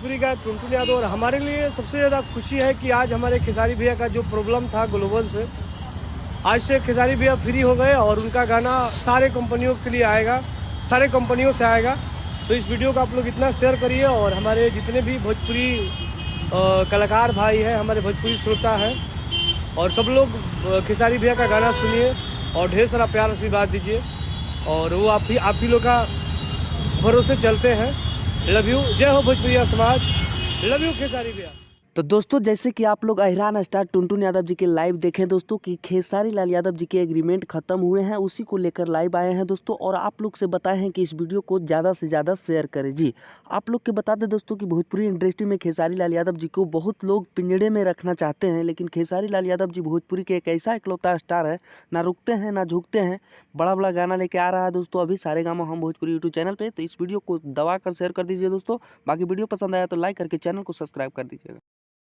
भोजपुरी का टुनटुन यादव। और हमारे लिए सबसे ज़्यादा खुशी है कि आज हमारे खेसारी भैया का जो प्रॉब्लम था ग्लोबल से, आज से खेसारी भैया फ्री हो गए और उनका गाना सारे कंपनियों के लिए आएगा, सारे कंपनियों से आएगा। तो इस वीडियो को आप लोग इतना शेयर करिए और हमारे जितने भी भोजपुरी कलाकार भाई हैं, हमारे भोजपुरी श्रोता हैं, और सब लोग खेसारी भैया का गाना सुनिए और ढेर सारा प्यार आशीर्वाद दीजिए। और वो आप ही लोग का भरोसे चलते हैं। लव यू, जय हो भोजपुरिया समाज, लव यू खेसारी भैया। तो दोस्तों जैसे कि आप लोग अहिरान स्टार टुनटुन यादव जी के लाइव देखें दोस्तों कि खेसारी लाल यादव जी के एग्रीमेंट खत्म हुए हैं, उसी को लेकर लाइव आए हैं दोस्तों। और आप लोग से बताए हैं कि इस वीडियो को ज़्यादा से ज़्यादा शेयर करें। जी आप लोग के बता दें दोस्तों कि भोजपुरी इंडस्ट्री में खेसारी लाल यादव जी को बहुत लोग पिंजड़े में रखना चाहते हैं, लेकिन खेसारी लाल यादव जी भोजपुरी के एक ऐसा इकलौता स्टार है, ना रुकते हैं ना झुकते हैं। बड़ा बड़ा गाना लेके आ रहा है दोस्तों अभी सारेगामा हम भोजपुरी यूट्यूब चैनल पर। तो इस वीडियो को दबा कर शेयर कर दीजिए दोस्तों। बाकी वीडियो पसंद आया तो लाइक करके चैनल को सब्सक्राइब कर दीजिएगा।